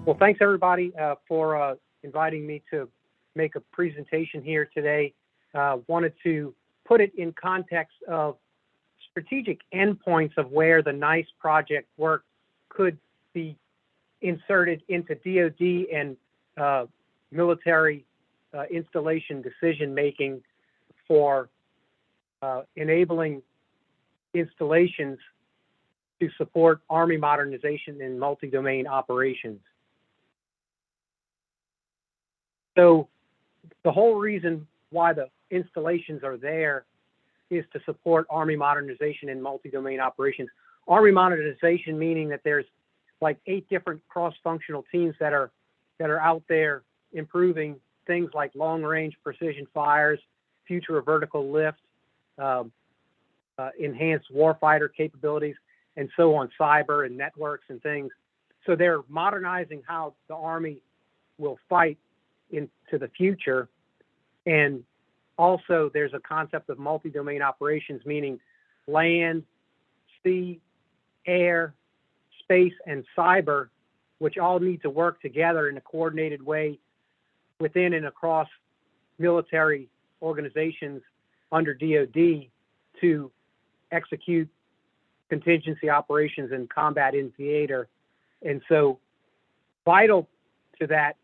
Well, thanks everybody for inviting me to make a presentation here today. Wanted to put it in context of strategic endpoints of where the NICE project work could be inserted into DoD and military installation decision making for enabling installations to support Army modernization and multi-domain operations. So the whole reason why the installations are there is to support Army modernization and multi-domain operations. Army modernization meaning that there's like 8 different cross-functional teams that are out there improving things like long-range precision fires, future of vertical lift, enhanced warfighter capabilities, and so on, cyber and networks and things. So they're modernizing how the Army will fight into the future. And also there's a concept of multi-domain operations, meaning land, sea, air, space, and cyber, which all need to work together in a coordinated way within and across military organizations under DoD to execute contingency operations and combat in theater. And so vital to that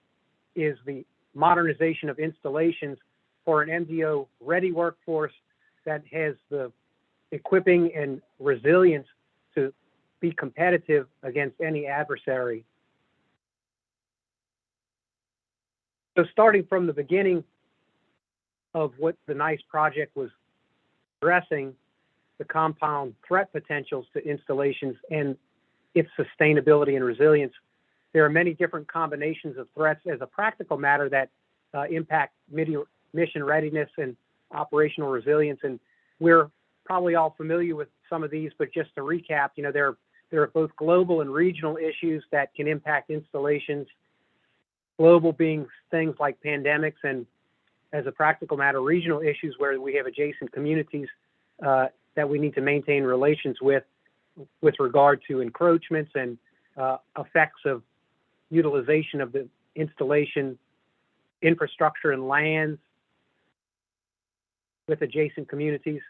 is the modernization of installations for an MDO ready workforce that has the equipping and resilience to be competitive against any adversary. So starting from the beginning of what the NICE project was addressing, the compound threat potentials to installations and its sustainability and resilience, there are many different combinations of threats as a practical matter that impact mission readiness and operational resilience. And we're probably all familiar with some of these, but just to recap, there are both global and regional issues that can impact installations. Global being things like pandemics, and as a practical matter, regional issues where we have adjacent communities that we need to maintain relations with regard to encroachments and effects of utilization of the installation infrastructure and lands with adjacent communities.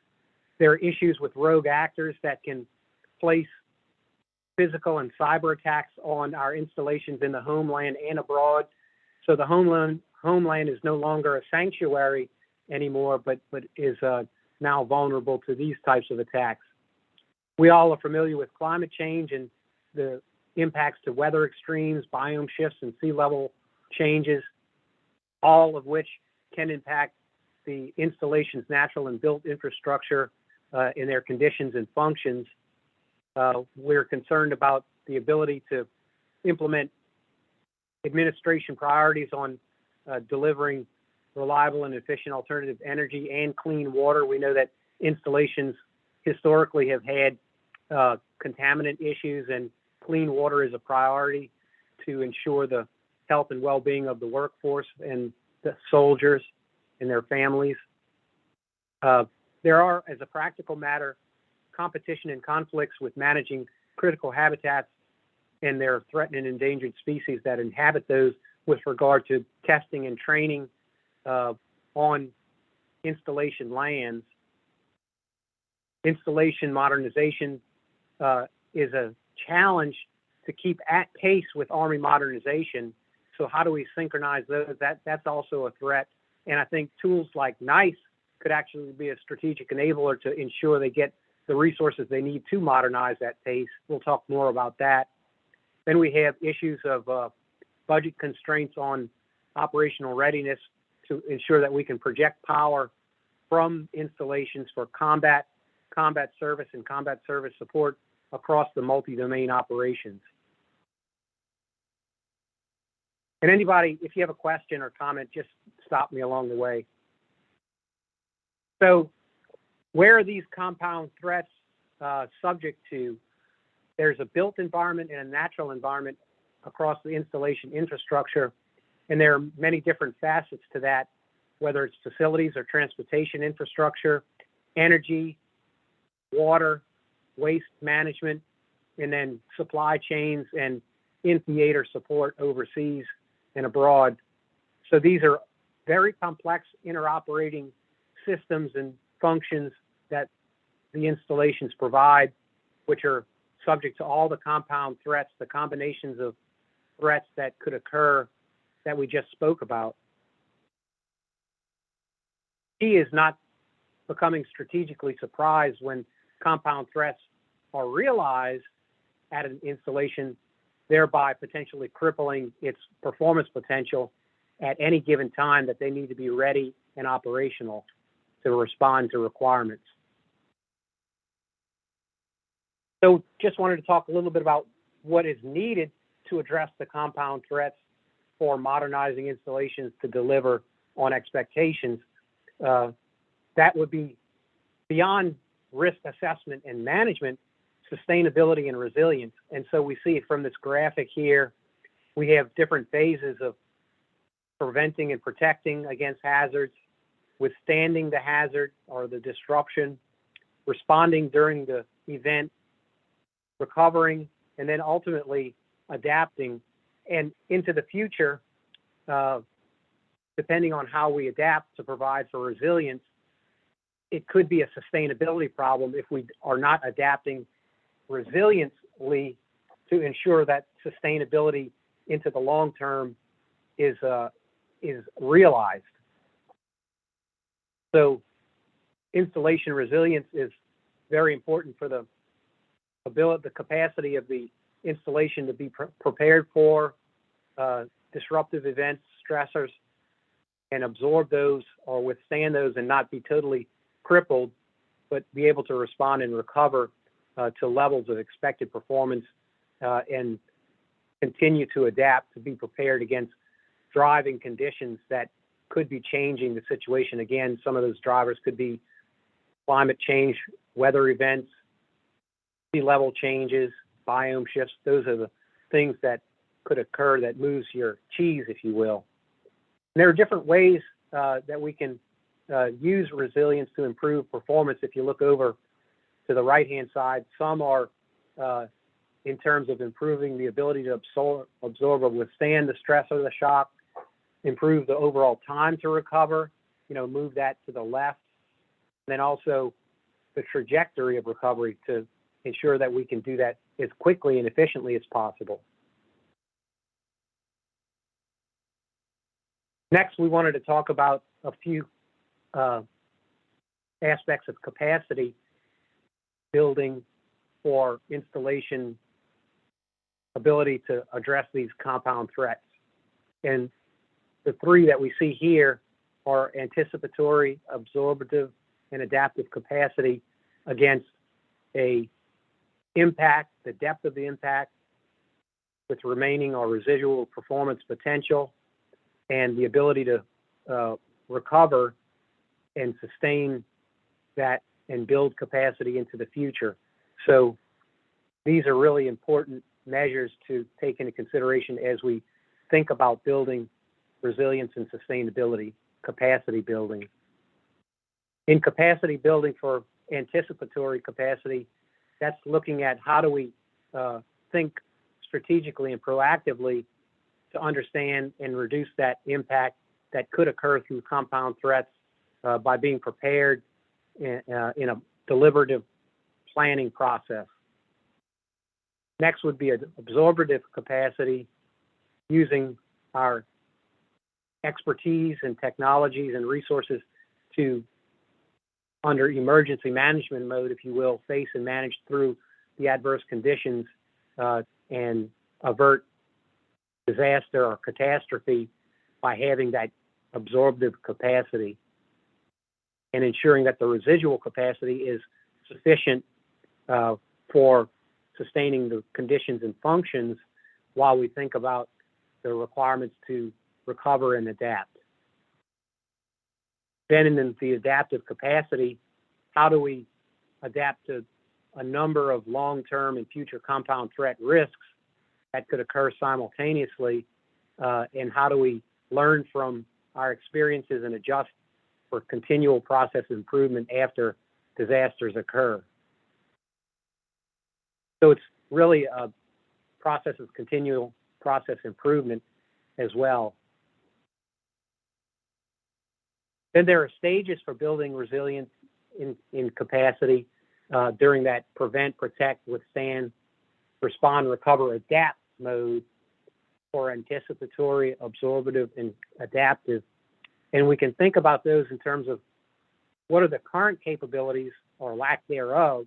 There are issues with rogue actors that can place physical and cyber attacks on our installations in the homeland and abroad. So the homeland is no longer a sanctuary anymore, but is now vulnerable to these types of attacks. We all are familiar with climate change and the impacts to weather extremes, biome shifts, and sea level changes, all of which can impact the installation's natural and built infrastructure in their conditions and functions. We're concerned about the ability to implement administration priorities on delivering reliable and efficient alternative energy and clean water. We know that installations historically have had contaminant issues, and clean water is a priority to ensure the health and well-being of the workforce and the soldiers and their families. There are, as a practical matter, competition and conflicts with managing critical habitats and their threatened and endangered species that inhabit those with regard to testing and training on installation lands. Installation modernization is a challenge to keep at pace with Army modernization. So how do we synchronize those? That's also a threat. And I think tools like NICE could actually be a strategic enabler to ensure they get the resources they need to modernize that pace. We'll talk more about that. Then we have issues of budget constraints on operational readiness to ensure that we can project power from installations for combat service, and combat service support across the multi-domain operations. And anybody, if you have a question or comment, just stop me along the way. So where are these compound threats subject to? There's a built environment and a natural environment across the installation infrastructure, and there are many different facets to that, whether it's facilities or transportation infrastructure, energy, water, waste management, and then supply chains and in-theater support overseas and abroad. So these are very complex interoperating systems and functions that the installations provide, which are subject to all the compound threats, the combinations of threats that could occur that we just spoke about. Key is not becoming strategically surprised when compound threats are realized at an installation, thereby potentially crippling its performance potential at any given time that they need to be ready and operational to respond to requirements. So just wanted to talk a little bit about what is needed to address the compound threats for modernizing installations to deliver on expectations. That would be beyond risk assessment and management, sustainability and resilience. And so we see from this graphic here, we have different phases of preventing and protecting against hazards, withstanding the hazard or the disruption, responding during the event, recovering, and then ultimately adapting. And into the future, depending on how we adapt to provide for resilience, it could be a sustainability problem if we are not adapting resiliently to ensure that sustainability into the long term is realized. So installation resilience is very important for the ability, the capacity of the installation to be prepared for disruptive events, stressors, and absorb those or withstand those and not be totally crippled, but be able to respond and recover to levels of expected performance and continue to adapt to be prepared against driving conditions that could be changing the situation. Again, some of those drivers could be climate change, weather events, sea level changes, biome shifts. Those are the things that could occur that moves your cheese, if you will. And there are different ways that we can use resilience to improve performance. If you look over to the right-hand side, some are in terms of improving the ability to absorb or withstand the stress or the shock, improve the overall time to recover, move that to the left, and then also the trajectory of recovery to ensure that we can do that as quickly and efficiently as possible. Next, we wanted to talk about a few aspects of capacity building for installation ability to address these compound threats. And the three that we see here are anticipatory, absorptive, and adaptive capacity against a impact, the depth of the impact with remaining or residual performance potential, and the ability to recover and sustain that and build capacity into the future. So these are really important measures to take into consideration as we think about building resilience and sustainability, capacity building. In capacity building for anticipatory capacity, that's looking at how do we think strategically and proactively to understand and reduce that impact that could occur through compound threats by being prepared in a deliberative planning process. Next would be an absorptive capacity, using our expertise and technologies and resources to, under emergency management mode, if you will, face and manage through the adverse conditions and avert disaster or catastrophe by having that absorptive capacity and ensuring that the residual capacity is sufficient for sustaining the conditions and functions while we think about the requirements to recover and adapt. Then in the adaptive capacity, how do we adapt to a number of long-term and future compound threat risks that could occur simultaneously, and how do we learn from our experiences and adjust for continual process improvement after disasters occur. So it's really a process of continual process improvement as well. Then there are stages for building resilience in capacity during that prevent, protect, withstand, respond, recover, adapt mode, or anticipatory, absorbative, and adaptive. And we can think about those in terms of what are the current capabilities or lack thereof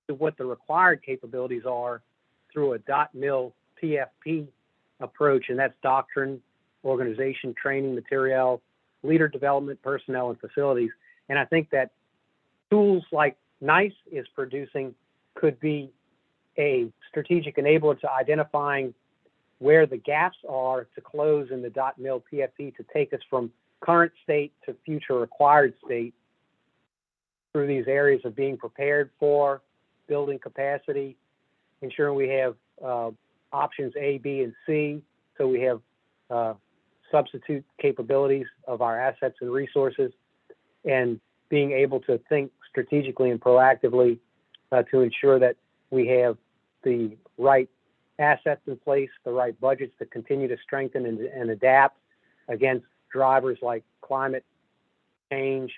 to what the required capabilities are through a .mil PFP approach, and that's doctrine, organization, training, material, leader development, personnel, and facilities. And I think that tools like NICE is producing could be a strategic enabler to identifying where the gaps are to close in the .mil PFP to take us from current state to future required state through these areas of being prepared for, building capacity, ensuring we have options A, B, and C, so we have substitute capabilities of our assets and resources, and being able to think strategically and proactively to ensure that we have the right assets in place, the right budgets to continue to strengthen and adapt against drivers like climate change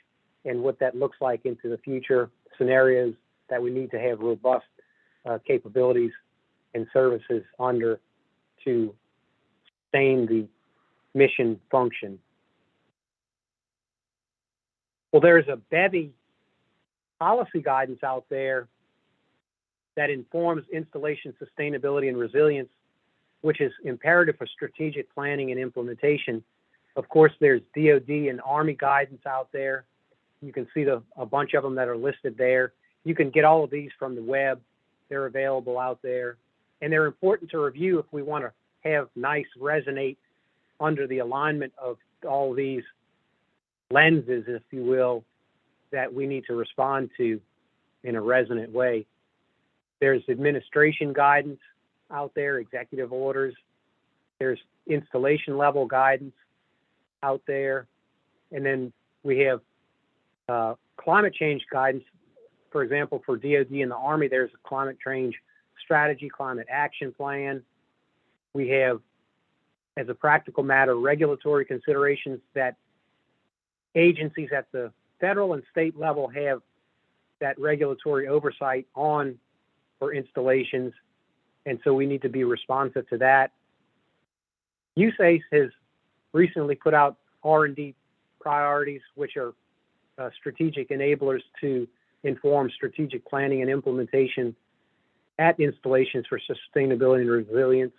and what that looks like into the future scenarios that we need to have robust capabilities and services under to sustain the mission function. Well, there's a bevy policy guidance out there that informs installation sustainability and resilience, which is imperative for strategic planning and implementation. Of course, there's DoD and Army guidance out there. You can see a bunch of them that are listed there. You can get all of these from the web. They're available out there. And they're important to review if we want to have NICE resonate under the alignment of all these lenses, if you will, that we need to respond to in a resonant way. There's administration guidance out there, executive orders. There's installation level guidance out there. And then we have climate change guidance. For example, for DoD and the Army, there's a climate change strategy, climate action plan. We have, as a practical matter, regulatory considerations that agencies at the federal and state level have that regulatory oversight on for installations, and so we need to be responsive to that. USACE has recently put out R&D priorities, which are strategic enablers to inform strategic planning and implementation at installations for sustainability and resilience.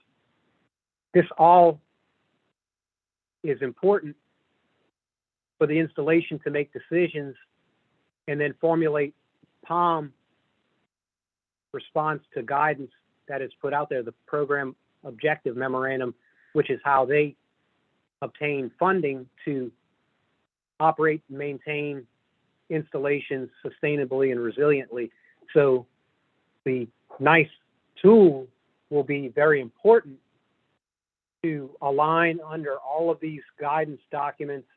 This all is important for the installation to make decisions and then formulate POM response to guidance that is put out there, the program objective memorandum, which is how they obtain funding to operate and maintain installations sustainably and resiliently. So the NICE tool will be very important to align under all of these guidance documents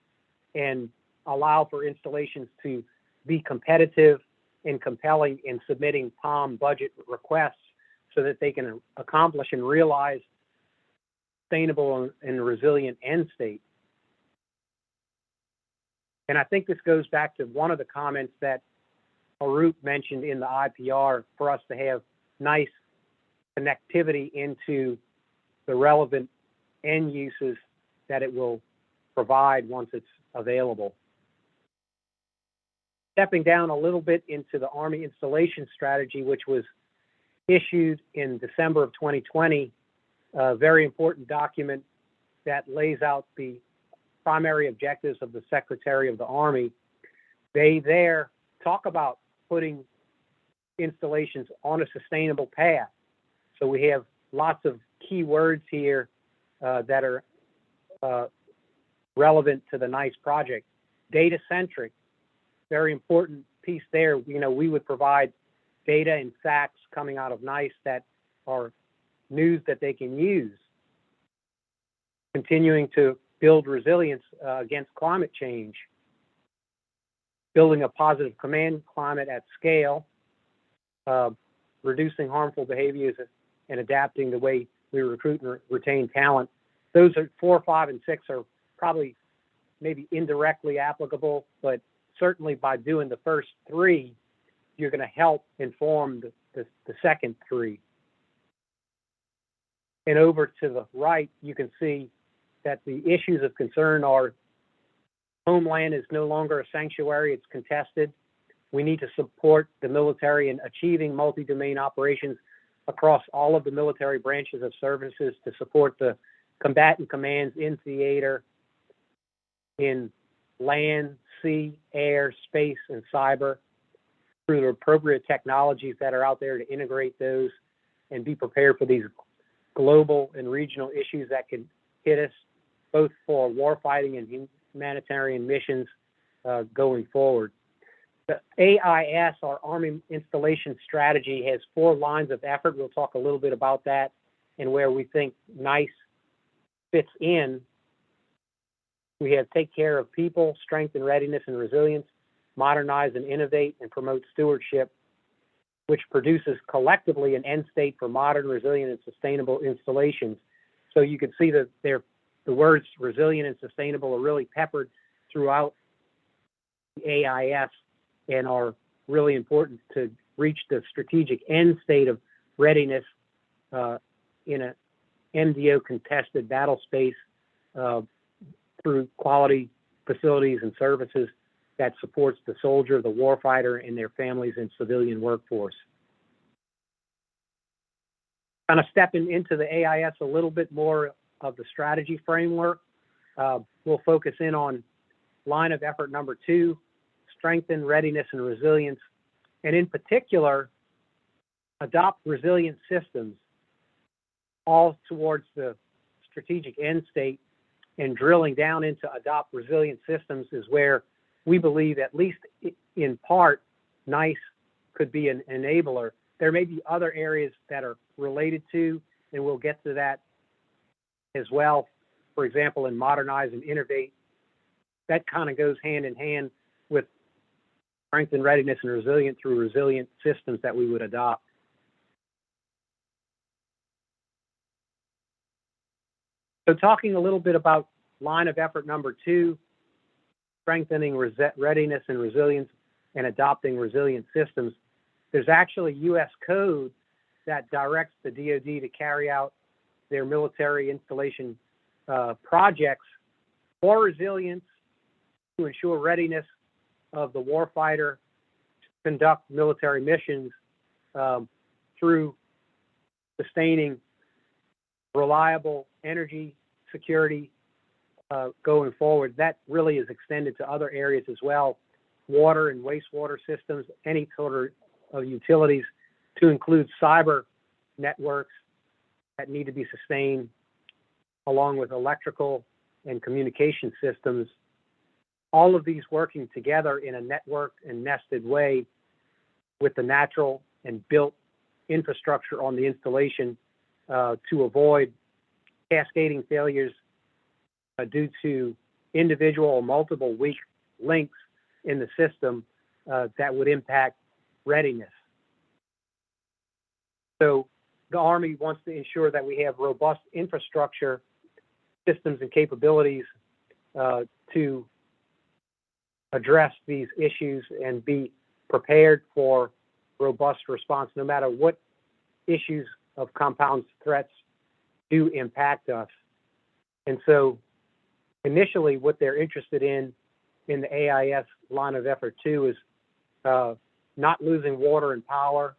and allow for installations to be competitive and compelling in submitting POM budget requests so that they can accomplish and realize sustainable and resilient end state. And I think this goes back to one of the comments that Arup mentioned in the IPR for us to have nice connectivity into the relevant end uses that it will provide once it's available. Stepping down a little bit into the Army installation strategy, which was issued in December of 2020, a very important document that lays out the primary objectives of the Secretary of the Army. They there talk about putting installations on a sustainable path. So we have lots of key words here that are relevant to the NICE project. Data-centric, very important piece there. You know, we would provide data and facts coming out of NICE that are news that they can use. Continuing to build resilience against climate change. Building a positive command climate at scale. Reducing harmful behaviors and adapting the way we recruit and retain talent. Those are 4, 5, and 6 are probably maybe indirectly applicable, but certainly by doing the first 3, you're going to help inform the second 3. And over to the right, you can see that the issues of concern are homeland is no longer a sanctuary, it's contested. We need to support the military in achieving multi-domain operations across all of the military branches of services to support the combatant commands in theater, in land, sea, air, space, and cyber through the appropriate technologies that are out there to integrate those and be prepared for these global and regional issues that can hit us, both for warfighting and humanitarian missions going forward. The AIS, our Army Installation Strategy, has 4 lines of effort. We'll talk a little bit about that and where we think NICE fits in. We have take care of people, strengthen readiness and resilience, modernize and innovate, and promote stewardship, which produces collectively an end state for modern, resilient, and sustainable installations. So you can see that the words resilient and sustainable are really peppered throughout the AIS and are really important to reach the strategic end state of readiness in an MDO contested battle space through quality facilities and services that supports the soldier, the warfighter, and their families and civilian workforce. Kind of stepping into the AIS a little bit more of the strategy framework, we'll focus in on line of effort number 2, strengthen readiness and resilience, and in particular, adopt resilient systems, all towards the strategic end state. And drilling down into adopt resilient systems is where we believe, at least in part, NICE could be an enabler. There may be other areas that are related to, and we'll get to that as well. For example, in modernize and innovate, that kind of goes hand in hand with strengthen readiness and resilience through resilient systems that we would adopt. So talking a little bit about line of effort number 2, strengthening readiness and resilience and adopting resilient systems, there's actually U.S. code that directs the DoD to carry out their military installation projects for resilience to ensure readiness of the warfighter to conduct military missions through sustaining reliable energy security going forward. That really is extended to other areas as well, water and wastewater systems, any sort of utilities, to include cyber networks that need to be sustained, along with electrical and communication systems, all of these working together in a networked and nested way with the natural and built infrastructure on the installation to avoid cascading failures due to individual or multiple weak links in the system that would impact readiness. So the Army wants to ensure that we have robust infrastructure, systems, and capabilities to address these issues and be prepared for robust response, no matter what issues of compound threats do impact us. And so initially what they're interested in the AIS line of effort 2 is not losing water and power,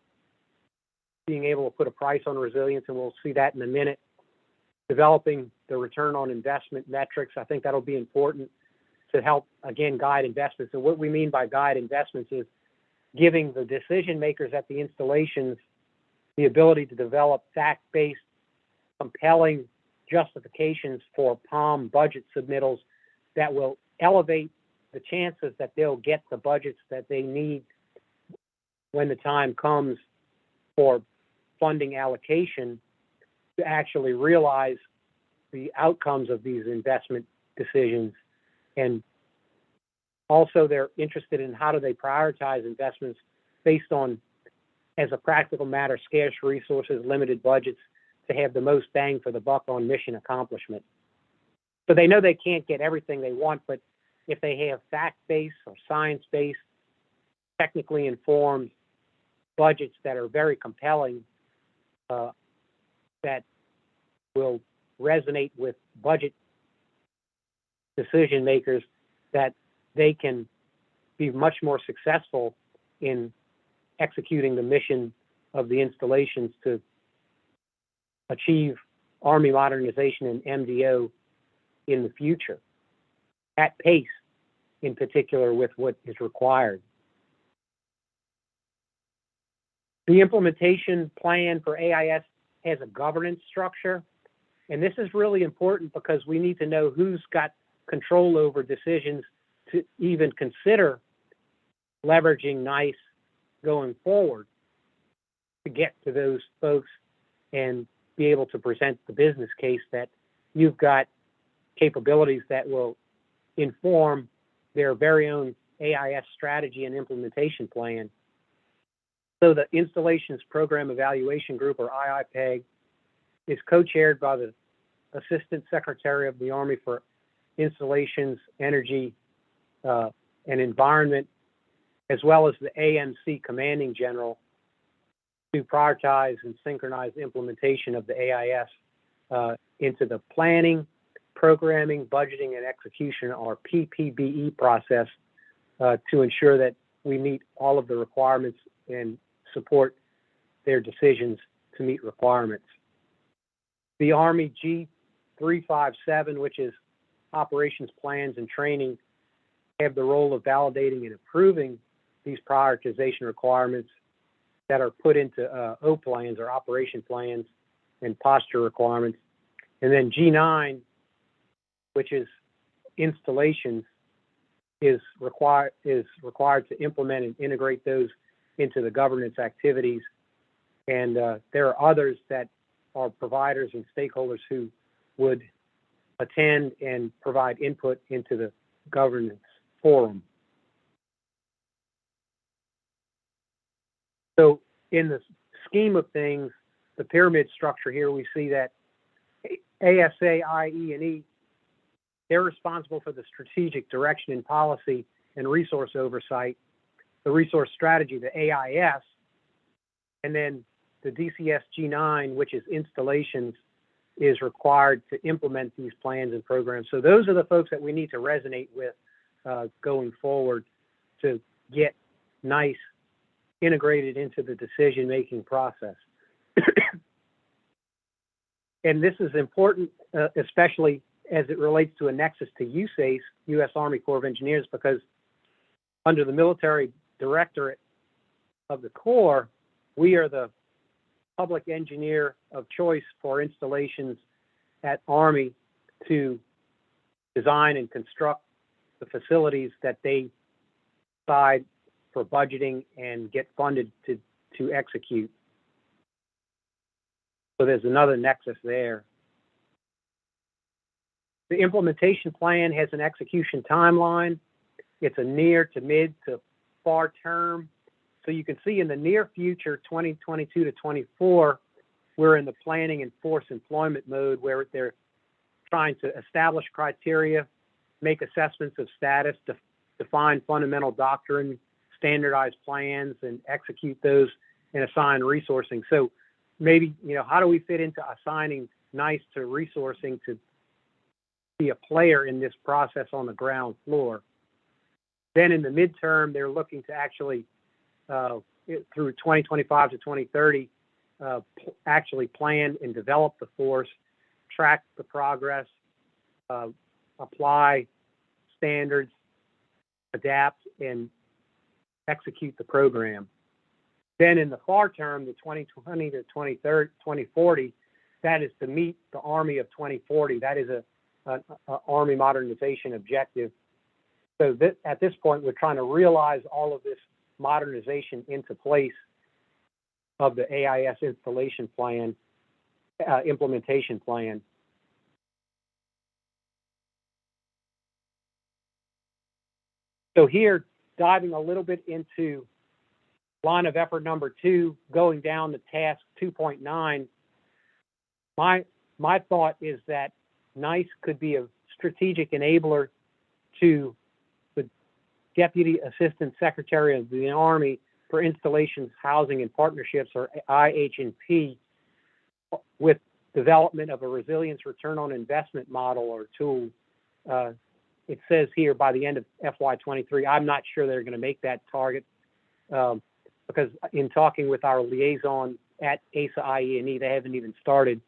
being able to put a price on resilience, and we'll see that in a minute. Developing the return on investment metrics, I think that'll be important to help, again, guide investments. And what we mean by guide investments is giving the decision makers at the installations the ability to develop fact-based, compelling justifications for POM budget submittals that will elevate the chances that they'll get the budgets that they need when the time comes for funding allocation to actually realize the outcomes of these investment decisions. And also they're interested in how do they prioritize investments based on as a practical matter, scarce resources, limited budgets to have the most bang for the buck on mission accomplishment. So they know they can't get everything they want, but if they have fact-based or science-based, technically informed budgets that are very compelling, that will resonate with budget decision makers, that they can be much more successful in executing the mission of the installations to achieve Army modernization and MDO in the future, at pace in particular with what is required. The implementation plan for AIS has a governance structure, and this is really important because we need to know who's got control over decisions to even consider leveraging NICE going forward to get to those folks and be able to present the business case that you've got capabilities that will inform their very own AIS strategy and implementation plan. So the Installations Program Evaluation Group, or IIPEG, is co-chaired by the Assistant Secretary of the Army for Installations, Energy, and Environment, as well as the AMC Commanding General, to prioritize and synchronize implementation of the AIS into the planning, programming, budgeting, and execution, or PPBE process, to ensure that we meet all of the requirements and support their decisions to meet requirements. The Army G357, which is Operations Plans and Training, have the role of validating and approving these prioritization requirements that are put into O plans, or operation plans, and posture requirements. And then G9, which is installations, is required to implement and integrate those into the governance activities. And there are others that are providers and stakeholders who would attend and provide input into the governance forum. So in the scheme of things, the pyramid structure here, we see that ASA, IE, and E, they're responsible for the strategic direction and policy and resource oversight, the resource strategy, the AIS, and then the DCS G9, which is installations, is required to implement these plans and programs. So those are the folks that we need to resonate with going forward to get NICE integrated into the decision-making process. And this is important, especially as it relates to a nexus to USACE, U.S. Army Corps of Engineers, because under the military directorate of the Corps, we are the public engineer of choice for installations at Army to design and construct the facilities that they decide for budgeting and get funded to execute. So there's another nexus there. The implementation plan has an execution timeline. It's a near to mid to far term. So you can see in the near future, 2022 to 24, we're in the planning and force employment mode, where they're trying to establish criteria, make assessments of status, define fundamental doctrine, standardize plans, and execute those, and assign resourcing. So maybe, how do we fit into assigning NICE to resourcing to be a player in this process on the ground floor? Then in the midterm, they're looking to actually, through 2025 to 2030, actually plan and develop the force, track the progress, apply standards, adapt, and execute the program. Then in the far term, the 2020 to 2040, that is to meet the Army of 2040. That is a Army modernization objective. So at this point, we're trying to realize all of this modernization into place of the AIS installation plan, implementation plan. So here, diving a little bit into line of effort number 2, going down to task 2.9, my thought is that NICE could be a strategic enabler to the Deputy Assistant Secretary of the Army for Installations, Housing, and Partnerships, or IH&P, with development of a resilience return on investment model or tool. It says here by the end of FY23. I'm not sure they're going to make that target because in talking with our liaison at ASA IE&E, they haven't even started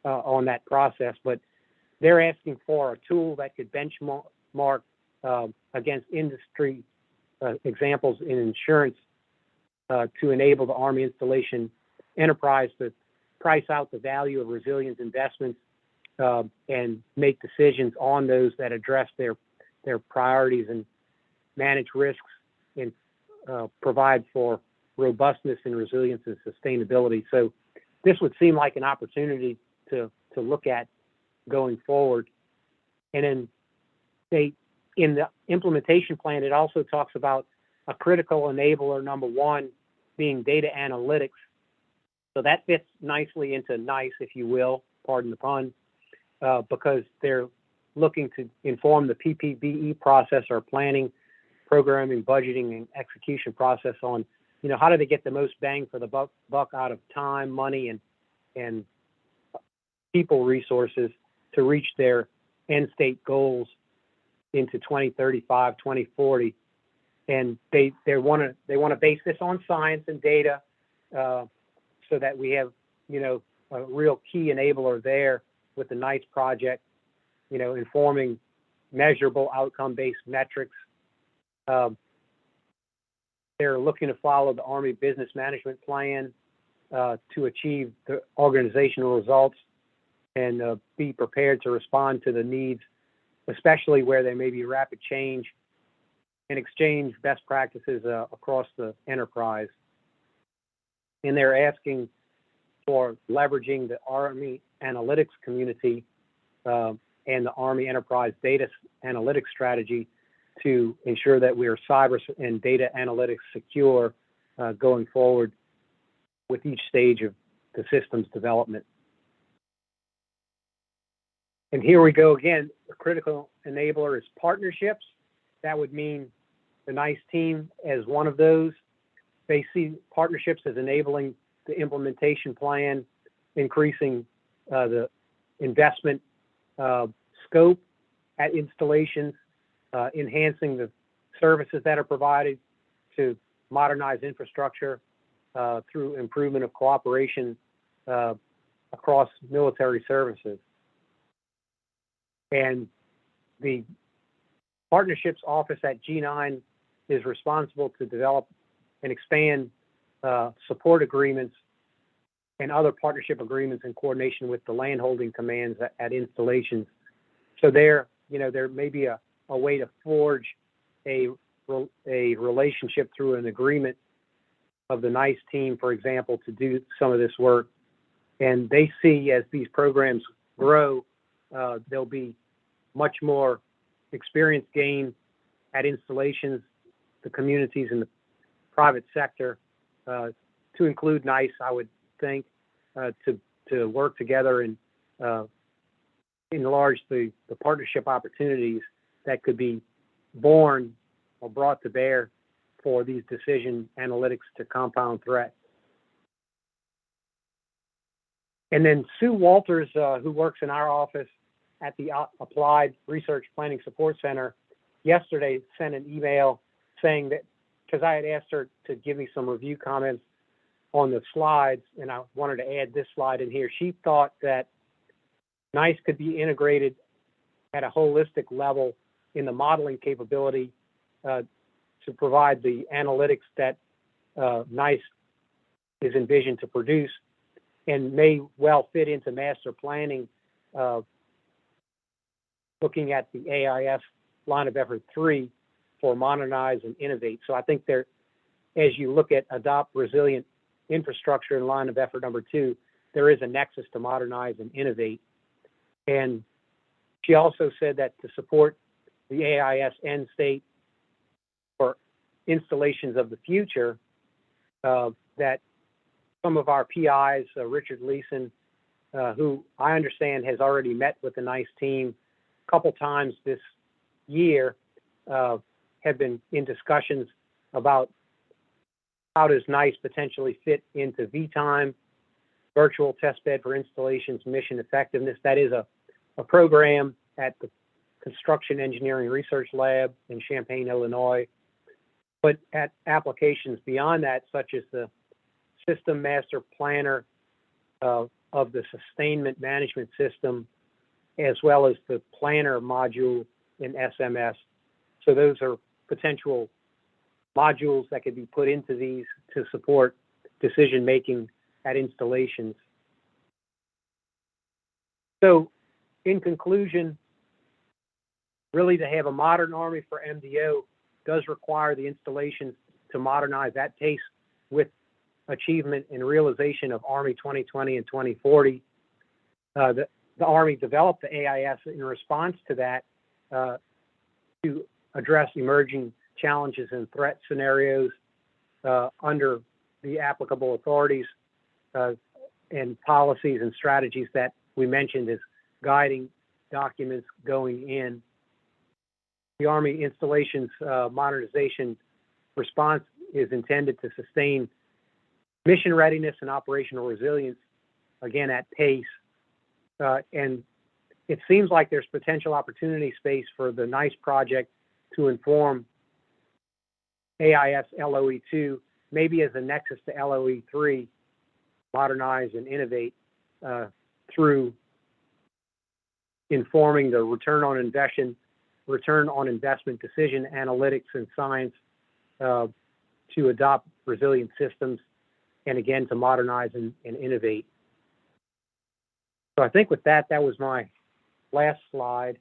on that process, but they're asking for a tool that could benchmark against industry examples in insurance to enable the Army installation enterprise to price out the value of resilience investments and make decisions on those that address their priorities and manage risks and provide for robustness and resilience and sustainability. So this would seem like an opportunity to look at going forward. And then in the implementation plan, it also talks about a critical enabler, number 1, being data analytics. So that fits nicely into NICE, if you will, pardon the pun, because they're looking to inform the PPBE process, or planning, programming, budgeting, and execution process on, how do they get the most bang for the buck out of time, money, and people resources to reach their end state goals into 2035, 2040. And they want to base this on science and data so that we have, a real key enabler there with the NICE project, informing measurable outcome-based metrics. They're looking to follow the Army Business Management Plan to achieve the organizational results and be prepared to respond to the needs, especially where there may be rapid change, and exchange best practices across the enterprise. And they're asking for leveraging the Army analytics community and the Army Enterprise Data Analytics Strategy to ensure that we are cyber and data analytics secure going forward with each stage of the system's development. And here we go again. The critical enabler is partnerships. That would mean the NICE team as one of those. They see partnerships as enabling the implementation plan, increasing the investment scope at installations, enhancing the services that are provided to modernize infrastructure through improvement of cooperation across military services. And the Partnerships Office at G9 is responsible to develop and expand support agreements and other partnership agreements in coordination with the landholding commands at installations. So there may be a way to forge a relationship through an agreement of the NICE team, for example, to do some of this work. And they see as these programs grow, there'll be much more experience gained at installations, the communities, and the private sector, to include NICE, I would think, to work together and enlarge the partnership opportunities that could be born or brought to bear for these decision analytics to compound threats. And then Sue Walters, who works in our office at the Applied Research Planning Support Center, yesterday sent an email saying that, because I had asked her to give me some review comments on the slides, and I wanted to add this slide in here. She thought that NICE could be integrated at a holistic level in the modeling capability to provide the analytics that NICE is envisioned to produce, and may well fit into master planning, looking at the AIS line of effort 3 for modernize and innovate. So I think there, as you look at adopt resilient infrastructure in line of effort number 2, there is a nexus to modernize and innovate. And she also said that to support the AIS end state for installations of the future, that some of our PIs, Richard Leeson, who I understand has already met with the NICE team a couple times this year, have been in discussions about how does NICE potentially fit into VTime, Virtual Testbed for Installations Mission Effectiveness. That is a program at the Construction Engineering Research Lab in Champaign, Illinois, but at applications beyond that, such as the System Master Planner of the Sustainment Management System, as well as the Planner module in SMS. So those are potential modules that could be put into these to support decision-making at installations. So in conclusion, really to have a modern Army for MDO does require the installations to modernize at pace with achievement and realization of Army 2020 and 2040. The Army developed the AIS in response to that to address emerging challenges and threat scenarios under the applicable authorities and policies and strategies that we mentioned as guiding documents going in. The Army installations modernization response is intended to sustain mission readiness and operational resilience, again, at pace. And it seems like there's potential opportunity space for the NICE project to inform AIS LOE2, maybe as a nexus to LOE3, modernize and innovate through informing the return on investment decision analytics and science to adopt resilient systems, and again, to modernize and innovate. So I think with that, that was my last slide.